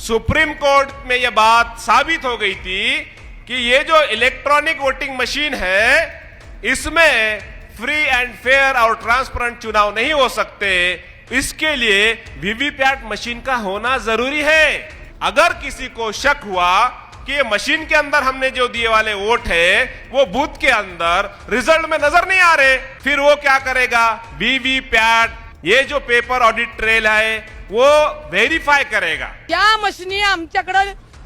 Supreme court में यह बात साबित हो गई थी कि ये जो इलेक्ट्रॉनिक वोटिंग मशीन है इसमें फ्री एंड फेयर और ट्रांसपेरेंट चुनाव नहीं हो सकते। इसके लिए वीवीपैट मशीन का होना जरूरी है। अगर किसी को शक हुआ कि ये मशीन के अंदर हमने जो दिए वाले वोट है वो बूथ के अंदर रिजल्ट में नजर नहीं आ रहे, फिर वो क्या करेगा? वीवीपैट ये जो पेपर ऑडिट ट्रेल है वो व्हेरीफाय करेगा। ज्या मशिनी आमच्याकडे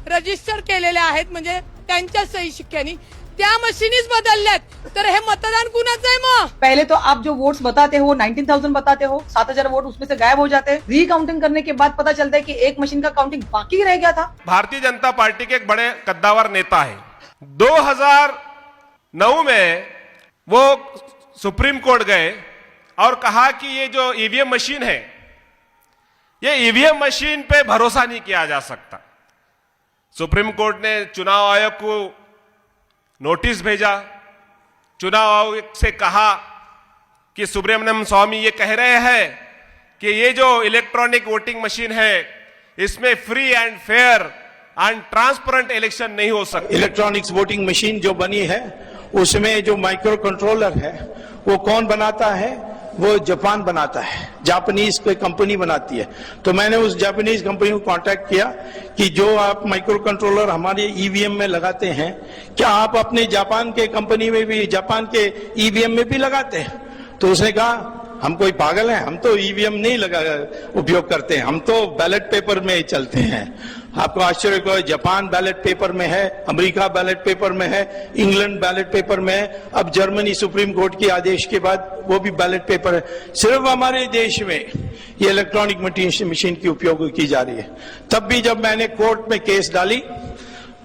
रजिस्टर केलेल्या आहेत म्हणजे त्यांच्या सही शिक्क्यानी त्या मशीनीच बदलल्यात, तर हे मतदान कुणाचं आहे? मग पहले तो आप जो वोट्स बताते हो 19,000 बताते हो, 7,000 वोट उसमें से गायब हो जाते हैं। रीकाउंटिंग करने के बाद पता चलता है कि एक मशीन का काउंटिंग बाकी रह गया था। भारतीय जनता पार्टी के एक बड़े कद्दावर नेता है, 2009 में वो सुप्रीम कोर्ट गए और कहा कि ये जो ईवीएम मशीन है ये ईवीएम मशीन पे भरोसा नहीं किया जा सकता। सुप्रीम कोर्ट ने चुनाव आयोग को नोटिस भेजा, चुनाव आयोग से कहा कि सुब्रमण्यम स्वामी ये कह रहे हैं कि ये जो इलेक्ट्रॉनिक वोटिंग मशीन है इसमें free and fair and transparent election नहीं हो सकता। इलेक्ट्रॉनिक्स वोटिंग मशीन जो बनी है उसमें जो माइक्रो कंट्रोलर है वो कौन बनाता है? वो जापान बनाता है, जापानीज कोई कंपनी बनाती है। तो मैंने उस जापानीज कंपनी को कांटेक्ट किया कि जो आप माइक्रो कंट्रोलर हमारे ईवीएम में लगाते हैं क्या आप अपने जापान के कंपनी में भी, जापान के ईवीएम में भी लगाते हैं? तो उसने कहा हम कोई पागल हैं, हम तो ईवीएम नहीं लगा उपयोग करते हैं, हम तो बैलेट पेपर में चलते हैं। आपको आश्चर्य हो, जापान बैलेट पेपर में है, अमेरिका बैलेट पेपर में है, इंग्लैंड बैलेट पेपर में है, अब जर्मनी सुप्रीम कोर्ट के आदेश के बाद वो भी बैलेट पेपर है। सिर्फ हमारे देश में ये इलेक्ट्रॉनिक मशीन की उपयोग की जा रही है। तब भी जब मैंने कोर्ट में केस डाली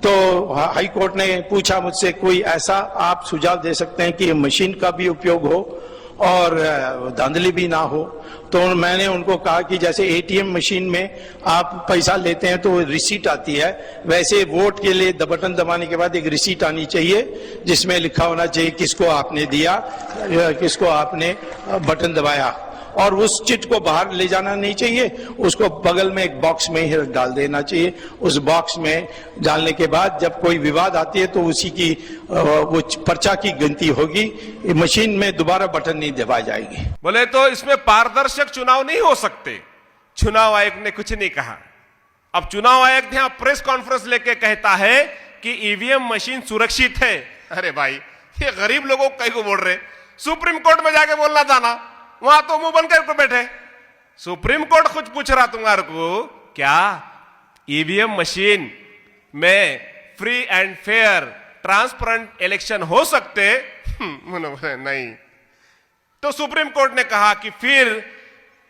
तो हाई कोर्ट ने पूछा मुझसे कोई ऐसा आप सुझाव दे सकते हैं कि मशीन का भी उपयोग हो और धांधली भी ना हो। तो मैंने उनको कहा कि जैसे एटीएम मशीन में आप पैसा लेते हैं तो रिसीट आती है, वैसे वोट के लिए बटन दबाने के बाद एक रिसीट आनी चाहिए जिसमें लिखा होना चाहिए किसको आपने दिया, किसको आपने बटन दबाया, और उस चिट को बाहर ले जाना नहीं चाहिए, उसको बगल में एक बॉक्स में ही डाल देना चाहिए। उस बॉक्स में डालने के बाद जब कोई विवाद आती है तो उसी की वो पर्चा की गिनती होगी, मशीन में दोबारा बटन नहीं दबाई जाएगी। बोले तो इसमें पारदर्शक चुनाव नहीं हो सकते। चुनाव आयोग ने कुछ नहीं कहा। अब चुनाव आयोग यहां प्रेस कॉन्फ्रेंस लेके कहता है कि ईवीएम मशीन सुरक्षित है। अरे भाई, ये गरीब लोगों को कहीं को बोल रहे, सुप्रीम कोर्ट में जाके बोलना था ना, वहां तो मुंह बंद करके बैठे। सुप्रीम कोर्ट खुद पूछ रहा तुम्हारे को क्या ईवीएम मशीन में free and fair transparent election हो सकते? नहीं। तो सुप्रीम कोर्ट ने कहा कि फिर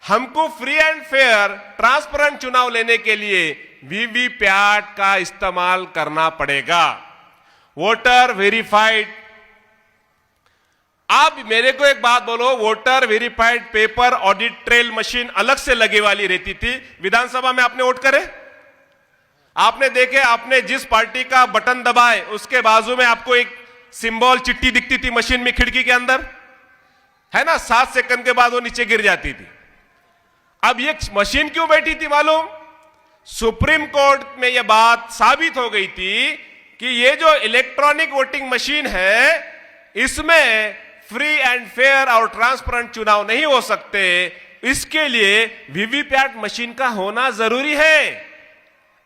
हमको फ्री एंड फेयर ट्रांसपेरेंट चुनाव लेने के लिए वीवीपैट का इस्तेमाल करना पड़ेगा। Voter verified. आप मेरे को एक बात बोलो, voter verified paper audit trail machine अलग से लगे वाली रहती थी। विधानसभा में आपने वोट करे, आपने देखे, आपने जिस पार्टी का बटन दबाए उसके बाजू में आपको एक सिंबल चिट्ठी दिखती थी मशीन में, खिड़की के अंदर है ना, 7 सेकंड के बाद वो नीचे गिर जाती थी। अब ये मशीन क्यों बैठी थी मालूम? सुप्रीम कोर्ट में यह बात साबित हो गई थी कि ये जो इलेक्ट्रॉनिक वोटिंग मशीन है इसमें फ्री एंड फेयर और ट्रांसपेरेंट चुनाव नहीं हो सकते। इसके लिए वीवीपैट मशीन का होना जरूरी है।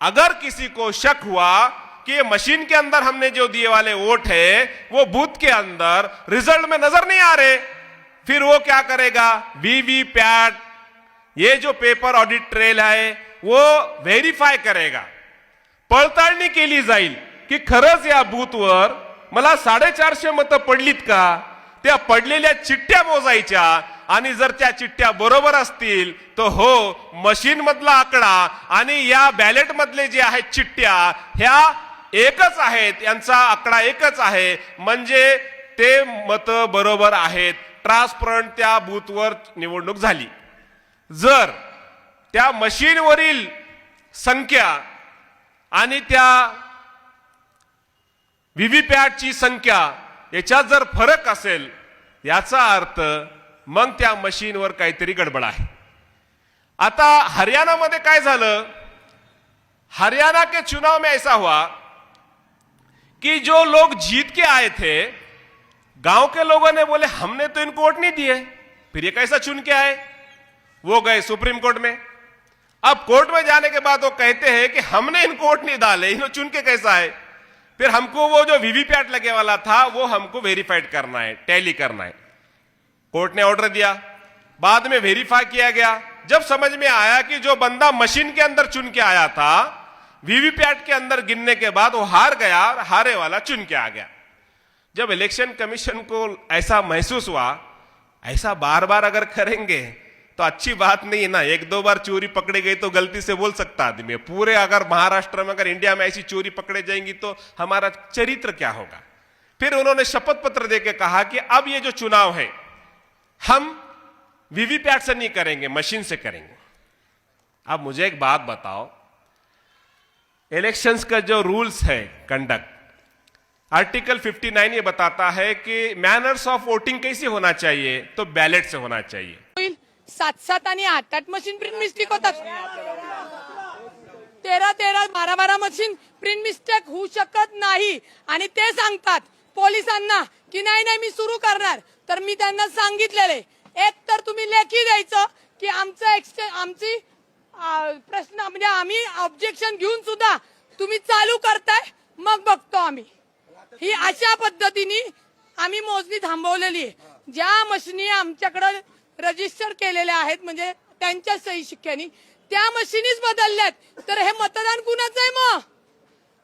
अगर किसी को शक हुआ कि ये मशीन के अंदर हमने जो दिए वाले वोट है वो बूथ के अंदर रिजल्ट में नजर नहीं आ रहे, फिर वो क्या करेगा? वीवीपैट ये जो पेपर ऑडिट ट्रेल है वो व्हेरीफाय करेगा, पडताळणी केली जाईल की खरंच या बूथवर मला 450 मतं पडलीत का, त्या पडलेल्या चिठ्ठ्या मोजायच्या आणि जर त्या चिठ्ठ्या बरोबर असतील तो हो मशीन मधला आकडा आणि या बॅलेट मधले जे आहेत चिठ्ठ्या ह्या एकच आहेत, यांचा आकडा एकच आहे, म्हणजे ते मत बरोबर आहेत, ट्रान्सपरंट त्या बूथवर निवडणूक झाली। जर त्या मशीनवरील संख्या आणि त्या वीवीपॅटची संख्या याच्यात जर फरक असेल याचा अर्थ मग त्या मशीनवर काहीतरी गडबड आहे। आता हरियाणामध्ये काय झालं, हरियाणा के चुनाव में ऐसा हुआ कि जो लोग जीत के आए थे, गांव के लोगों ने बोले हमने तो इनको वोट नहीं दिए, फिर ये कैसा चुन के आए। वो गए सुप्रीम कोर्ट में। अब कोर्ट में जाने के बाद वो कहते हैं कि हमने इनको वोट नहीं डाले, इन्होंने चुन के कैसा आए। फिर हमको वो जो वीवीपैट लगे वाला था वो हमको वेरीफाइड करना है, टैली करना है। कोर्ट ने ऑर्डर दिया, बाद में वेरीफाई किया गया। जब समझ में आया कि जो बंदा मशीन के अंदर चुन के आया था, वीवीपैट के अंदर गिनने के बाद वो हार गया और हारे वाला चुन के आ गया। जब इलेक्शन कमीशन को ऐसा महसूस हुआ, ऐसा बार बार अगर करेंगे तो अच्छी बात नहीं है ना। एक दो बार चोरी पकड़ी गई तो गलती से बोल सकता आदमी, पूरे अगर महाराष्ट्र में, अगर इंडिया में ऐसी चोरी पकड़े जाएंगी तो हमारा चरित्र क्या होगा। फिर उन्होंने शपथ पत्र देके कहा कि अब ये जो चुनाव है हम वीवीपैट से नहीं करेंगे, मशीन से करेंगे। अब मुझे एक बात बताओ, इलेक्शंस का जो रूल्स है कंडक्ट, आर्टिकल 59 ये बताता है कि मैनर्स ऑफ वोटिंग कैसे होना चाहिए, तो बैलेट से होना चाहिए। होईल 7-7 आणि 8-8 मशीन प्रिंट मिस्टेक होतात, 13-13, 12-12 मशीन प्रिंट मिस्टेक होऊ शकत नाही। आणि ते सांगतात पोलिसांना की नाही नाही मी सुरू करणार। तर मी त्यांना सांगितलेले, एक तर तुम्ही लेखी द्यायचं की आमची प्रश्न म्हणजे आम्ही ऑब्जेक्शन घेऊन सुद्धा तुम्ही चालू करताय, मग बघतो आम्ही। ही अशा पद्धतीने आम्ही मोजणी थांबवलेली आहे। ज्या मशिनी आमच्याकडे रजिस्टर केलेल्या आहेत म्हणजे त्यांच्या सही शिक्क्यानी, त्या मशिनीच बदलल्यात, तर हे मतदान कुणाचं आहे? मग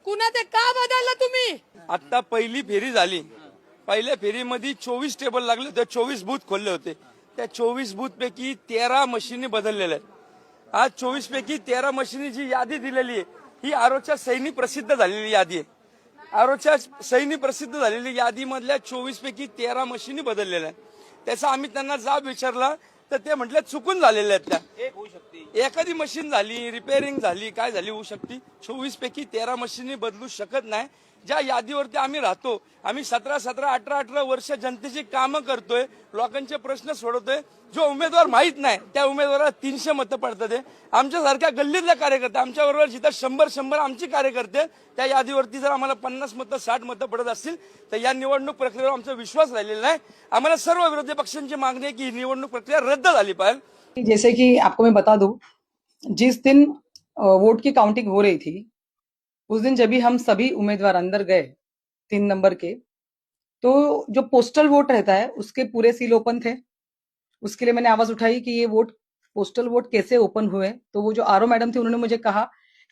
कुणाचं का बदललं तुम्ही? आता पहिली फेरी झाली, पहिल्या फेरीमध्ये 24 टेबल लागले होते, 24 बूथ खोलले होते। त्या 24 बूथ पैकी 13 मशिनी बदललेल्या आहेत। आज 24 पैकी 13 मशिनी जी यादी दिलेली आहे ही आरोच्या सहीनी प्रसिद्ध झालेली यादी आहे। आरोच्या सहीनी प्रसिद्ध झालेली यादीमधल्या 24 पैकी 13 मशिनी बदललेल्या आहेत। त्याचा आम्ही त्यांना जाब विचारला तर ते म्हटले चुकून झालेल्या आहेत, त्या एक होऊ शकते, एखादी मशीन झाली, रिपेअरिंग झाली, काय झाली होऊ शकते। 24 पैकी 13 मशिनी बदलू शकत नाही। ज्या यादीवरती आम्ही राहतो, आम्ही 17-17, 18-18 वर्ष जनतेची कामं करतोय, लोकांचे प्रश्न सोडवतोय। जो उमेदवार माहित नाही त्या उमेदवाराला 300 मतं पडतात। आमच्यासारख्या गल्लीतल्या कार्यकर्ते, आमच्याबरोबर जिथं 100 आमचे कार्यकर्ते, त्या यादीवरती जर आम्हाला 50 मतं 60 मतं पडत असतील तर या निवडणूक प्रक्रियेवर आमचा विश्वास राहिलेला नाही। आम्हाला सर्व विरोधी पक्षांची मागणी आहे की ही निवडणूक प्रक्रिया रद्द झाली पाहिजे। जैसे कि आपको मैं बता दूं, जिस दिन वोट की काउंटिंग हो रही थी, उस दिन जब भी हम सभी उम्मीदवार अंदर गए 3 नंबर के, तो जो पोस्टल वोट रहता है उसके पूरे सील ओपन थे। उसके लिए मैंने आवाज उठाई कि ये वोट, पोस्टल वोट कैसे ओपन हुए। तो वो जो आरओ मैडम थी उन्होंने मुझे कहा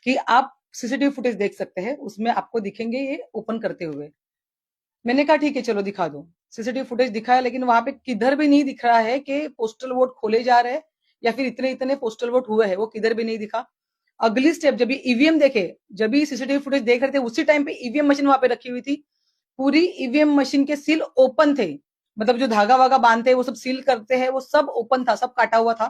कि आप सीसीटीवी फुटेज देख सकते हैं, उसमें आपको दिखेंगे ये ओपन करते हुए। मैंने कहा ठीक है चलो दिखा दो। सीसीटीवी फुटेज दिखाया, लेकिन वहां पे किधर भी नहीं दिख रहा है कि पोस्टल वोट खोले जा रहे हैं या फिर इतने इतने पोस्टल वोट हुए हैं, वो किधर भी नहीं दिखा। अगली स्टेप जब ईवीएम देखे, जब भी सीसीटीवी फुटेज देख रहे थे, उसी टाइम पे ईवीएम मशीन वहां पे रखी हुई थी। पूरी ईवीएम मशीन के सील ओपन थे, मतलब जो धागा वागा बांधते हैं वो सब सील करते हैं, वो सब ओपन था, सब काटा हुआ था।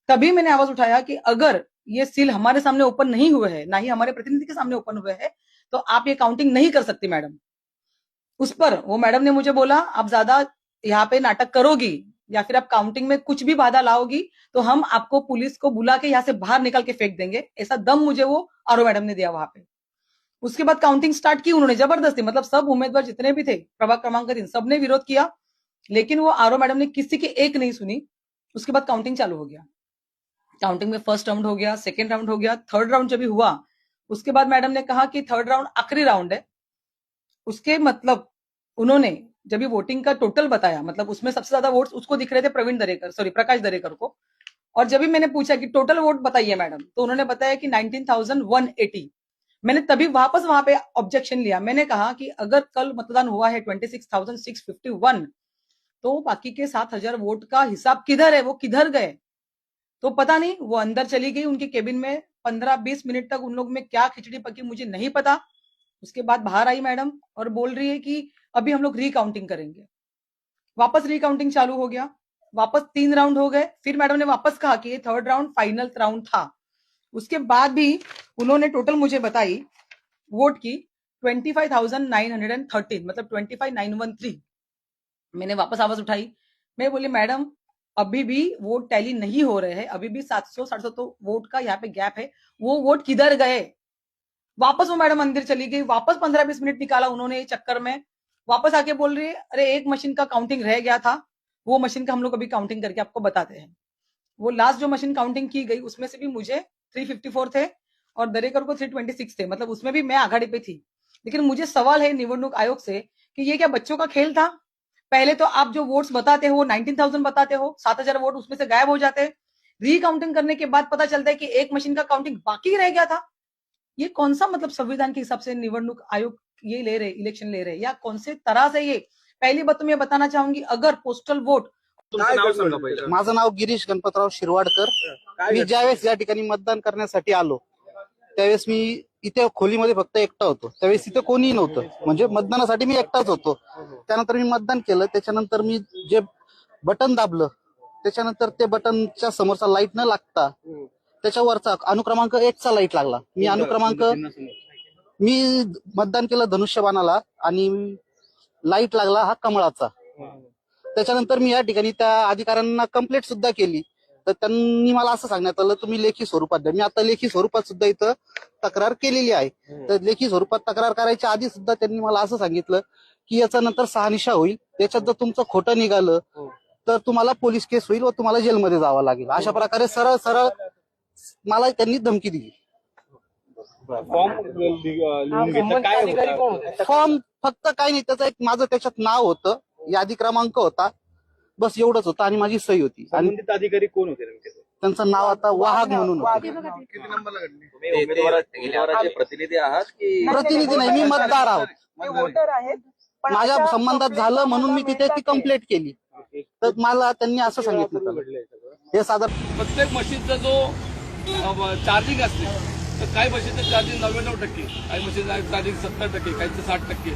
तभी मैंने आवाज उठाया कि अगर ये सील हमारे सामने ओपन नहीं हुए हैं, ना ही हमारे प्रतिनिधि के सामने ओपन हुए हैं, तो आप ये काउंटिंग नहीं कर सकती मैडम। उस पर वो मैडम ने मुझे बोला, आप ज्यादा यहाँ पे नाटक करोगी या फिर आप काउंटिंग में कुछ भी बाधा लाओगी तो हम आपको पुलिस को बुला के यहाँ से बाहर निकाल के फेंक देंगे। ऐसा दम मुझे वो आरओ मैडम ने दिया वहां पे। उसके बाद काउंटिंग स्टार्ट की उन्होंने जबरदस्ती, मतलब सब उम्मीदवार जितने भी थे, प्रभाग क्रमांक 3, सबने विरोध किया, लेकिन वो आरओ मैडम ने किसी की एक नहीं सुनी। उसके बाद काउंटिंग चालू हो गया। काउंटिंग में फर्स्ट राउंड हो गया, सेकेंड राउंड हो गया, थर्ड राउंड जब भी हुआ उसके बाद मैडम ने कहा कि थर्ड राउंड आखिरी राउंड है। उसके मतलब उन्होंने जब भी वोटिंग का टोटल बताया, मतलब उसमें सबसे ज्यादा वोट्स उसको दिख रहे थे, प्रकाश दरेकर को। और जब भी मैंने पूछा कि टोटल वोट बताइए मैडम, तो उन्होंने बताया कि 19,180। मैंने तभी वापस वहां पे ऑब्जेक्शन लिया। मैंने कहा कि अगर कल मतदान हुआ है 26,651, तो बाकी के 7,000 वोट का हिसाब किधर है, वो किधर गए? तो पता नहीं, वो अंदर चली गई उनके केबिन में। 15-20 मिनट तक उन लोग में क्या खिचड़ी पकी मुझे नहीं पता। उसके बाद बाहर आई मैडम और बोल रही है कि अभी हम लोग रिकाउंटिंग करेंगे। वापस रिकाउंटिंग चालू हो गया, वापस 3 राउंड हो गए। फिर मैडम ने वापस कहा कि ये थर्ड राउंड फाइनल राउंड था। उसके बाद भी उन्होंने टोटल मुझे बताई वोट की 25,913, मतलब 25,913। मैंने वापस आवाज उठाई, मैं बोली मैडम अभी भी वोट टैली नहीं हो रहे हैं, अभी भी 700-750 वोट का यहाँ पे गैप है, वो वोट किधर गए? वापस वो मैडम अंदर चली गई, वापस 15-20 मिनट निकाला उन्होंने ये चक्कर में, वापस आके बोल रही है अरे एक मशीन का काउंटिंग रह गया था, वो मशीन का हम लोग अभी काउंटिंग करके आपको बताते हैं। वो लास्ट जो मशीन काउंटिंग की गई उसमें से भी मुझे 354 थे और दरेकर को 326 थे, मतलब उसमें भी मैं आघाड़ी पे थी। लेकिन मुझे सवाल है निवडणूक आयोग से कि ये क्या बच्चों का खेल था? पहले तो आप जो वोट्स बताते हो 19,000 बताते हो, 7,000 वोट उसमें से गायब हो जाते हैं, रीकाउंटिंग करने के बाद पता चलता है कि एक मशीन का काउंटिंग बाकी रह गया था। ये कौन सा मतलब संविधान के हिसाब से निवडणूक आयोग ये ले रहे, इलेक्शन ले रहे, या कौन से तरह से ये? पहली बात तो मैं बताना चाहूंगी, अगर पोस्टल वोट, तुमचं नाव सांगा पहिलं. माझं नाव गिरीश गणपतराव शिरवाडकर. मी ज्यावेळेस या ठिकाणी मतदान करण्यासाठी आलो त्यावेळेस मी इथे खोलीमध्ये फक्त एकटा होतो. त्यावेळेस इथे कोणीही नव्हतं, म्हणजे मतदानासाठी मी एकटाच होतो. त्यानंतर मी मतदान केलं, त्याच्यानंतर मी जे बटन दाबलं, त्याच्यानंतर ते बटनच्या समोरचा लाईट न लागता त्याच्यावरचा अनुक्रमांक 1चा लाईट लागला. मी मतदान केलं धनुष्यबाणाला आणि लाईट लागला हा कमळाचा. त्याच्यानंतर मी या ठिकाणी त्या अधिकाऱ्यांना कंप्लेंट सुद्धा केली, तर त्यांनी मला असं सांगण्यात आलं तुम्ही लेखी स्वरूपात द्या. मी आता लेखी स्वरूपात सुद्धा इथं तक्रार केलेली आहे. तर लेखी स्वरूपात तक्रार करायच्या आधी सुद्धा त्यांनी मला असं सांगितलं की याचा नंतर शहानिशा होईल, त्याच्यात जर तुमचं खोटं निघालं तर तुम्हाला पोलीस केस होईल व तुम्हाला जेलमध्ये जावं लागेल. अशा प्रकारे सरळ सरळ मला त्यांनी धमकी दिली. फॉर्म लिहून घेतलं काय होतं? फॉर्म फक्त काही नाही, त्याचं एक माझं त्याच्यात नाव होतं, यादी क्रमांक होता, बस एवढंच होतं आणि माझी सही होती. आणि संबंधित अधिकारी कोण होते नेमके? त्यांचं नाव आता वाहक म्हणून होतं. तुम्ही उमेदवाराचे प्रतिनिधी आहात की प्रतिनिधी नाही, मी मतदार आहोत. माझ्या संबंधात झालं म्हणून मी तिथे ती कंप्लेंट केली, तर मला त्यांनी असं सांगितलं हे साधारण प्रत्येक मशीनचा जो चार्जिंग असते तर काही मशीनचं चार्जिंग 99%, काही मशीनचं चार्जिंग 70%, काहीचं 60%.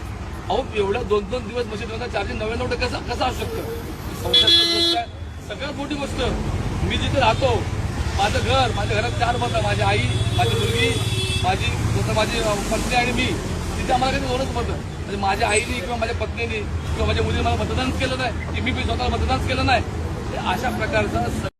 अहो एवढ्या 2-2 दिवस मशीन चार्जिंग 99% कसं असू शकतं? संशयास्पद गोष्ट आहे. सगळ्यात मोठी गोष्ट, मी जिथे राहतो माझं घर, माझ्या घरात 4 मतं, माझी आई, माझी मुलगी, माझी पत्नी आणि मी, तिथे आम्हाला काही 2च मतं. म्हणजे माझ्या आईने किंवा माझ्या पत्नीने किंवा माझ्या मुलीने मला मतदान केलं नाही, की मी स्वतःला मतदान केलं नाही. अशा प्रकारचा